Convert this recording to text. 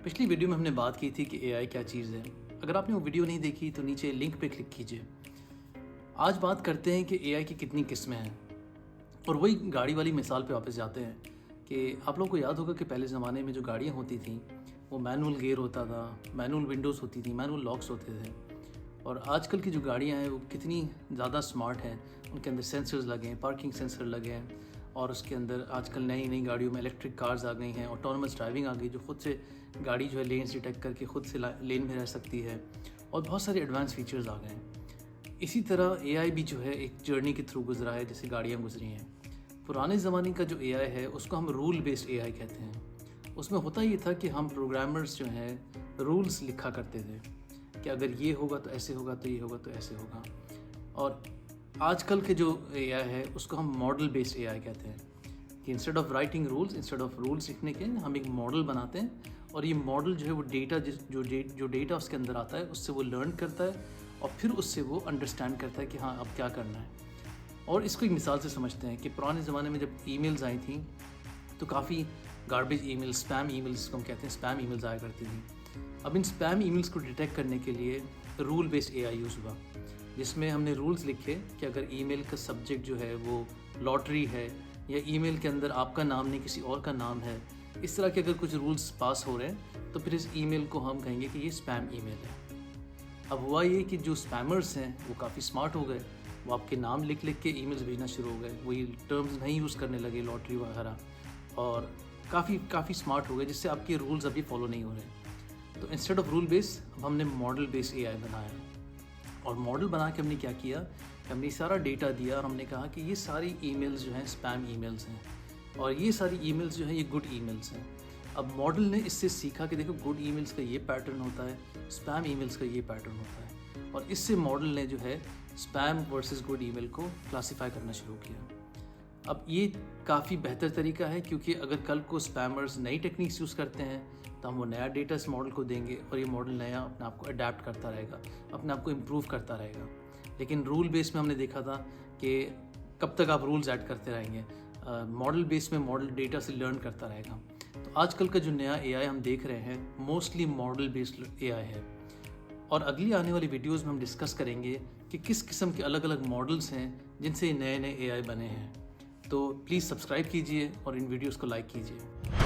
पिछली वीडियो में हमने बात की थी कि एआई क्या चीज़ है। अगर आपने वो वीडियो नहीं देखी तो नीचे लिंक पे क्लिक कीजिए। आज बात करते हैं कि एआई की कितनी किस्में हैं और वही गाड़ी वाली मिसाल पे वापस जाते हैं कि आप लोगों को याद होगा कि पहले ज़माने में जो गाड़ियाँ होती थीं वो मैनुअल गियर होता था, मैनुअल विंडोज़ होती थी, मैनुअल लॉक्स होते थे। और आजकल की जो गाड़ियाँ हैं वो कितनी ज़्यादा स्मार्ट हैं, उनके अंदर सेंसर्स लगे हैं, पार्किंग सेंसर लगे हैं और उसके अंदर आजकल नई नई गाड़ियों में इलेक्ट्रिक कार्स आ गई हैं, ऑटोनमस ड्राइविंग आ गई जो खुद से गाड़ी जो है लेन्स डिटेक्ट करके खुद से लेन में रह सकती है और बहुत सारे एडवांस फीचर्स आ गए हैं। इसी तरह एआई भी जो है एक जर्नी के थ्रू गुजरा है, जैसे गाड़ियाँ गुजरी हैं। पुराने ज़माने का जो एआई है उसको हम रूल बेस्ड एआई कहते हैं। उसमें होता ये था कि हम प्रोग्रामर्स जो हैं रूल्स लिखा करते थे कि अगर ये होगा तो ऐसे होगा, तो ये होगा तो ऐसे होगा। और आजकल के जो एआई है उसको हम मॉडल बेस्ड एआई कहते हैं कि instead of writing rules, instead of rules लिखने के हम एक मॉडल बनाते हैं और ये मॉडल जो है वो डेटा जो डेटा उसके अंदर आता है उससे वो लर्न करता है और फिर उससे वो अंडरस्टैंड करता है कि हाँ अब क्या करना है। और इसको एक मिसाल से समझते हैं कि पुराने ज़माने में जब ईमेल्स आई थी तो काफ़ी गार्बेज ईमेल्स, स्पैम ईमेल्स जिसको हम कहते हैं, स्पैम ईमेल्स आया करती थी। अब इन स्पैम ईमेल्स को डिटेक्ट करने के लिए रूल बेस्ड एआई यूज़ हुआ, जिसमें हमने रूल्स लिखे कि अगर ईमेल का सब्जेक्ट जो है वो लॉटरी है या ईमेल के अंदर आपका नाम नहीं किसी और का नाम है, इस तरह के अगर कुछ रूल्स पास हो रहे हैं तो फिर इस ईमेल को हम कहेंगे कि ये स्पैम ईमेल है। अब हुआ ये कि जो स्पैमर्स हैं वो काफ़ी स्मार्ट हो गए, वो आपके नाम लिख लिख के ईमेल्स भेजना शुरू हो गए, वही टर्म्स नहीं यूज़ करने लगे लॉटरी वगैरह, और काफ़ी स्मार्ट हो गए जिससे आपके रूल्स अभी फॉलो नहीं हो रहे। तो इंस्टेड ऑफ रूल बेस अब हमने मॉडल बेस एआई बनाया और मॉडल बना के हमने क्या किया कि हमने सारा डेटा दिया और हमने कहा कि ये सारी ईमेल्स जो हैं स्पैम ईमेल्स हैं और ये सारी ईमेल्स जो हैं ये गुड ईमेल्स हैं। अब मॉडल ने इससे सीखा कि देखो गुड ईमेल्स का ये पैटर्न होता है, स्पैम ईमेल्स का ये पैटर्न होता है, और इससे मॉडल ने जो है स्पैम वर्सेस गुड ईमेल को क्लासीफाई करना शुरू किया। अब ये काफ़ी बेहतर तरीका है क्योंकि अगर कल को स्पैमर्स नई टेक्निक्स यूज़ करते हैं तो हम वो नया डेटा इस मॉडल को देंगे और ये मॉडल नया अपने आप को अडेप्ट करता रहेगा, अपने आप को इम्प्रूव करता रहेगा। लेकिन रूल बेस में हमने देखा था कि कब तक आप रूल्स ऐड करते रहेंगे, मॉडल बेस में मॉडल डेटा से लर्न करता रहेगा। तो आजकल का जो नया एआई हम देख रहे हैं मोस्टली मॉडल बेस्ड एआई है और अगली आने वाली वीडियोस में हम डिस्कस करेंगे कि किस किस्म के अलग अलग मॉडल्स हैं जिनसे नए नए एआई बने हैं। तो प्लीज़ सब्सक्राइब कीजिए और इन वीडियोस को लाइक कीजिए।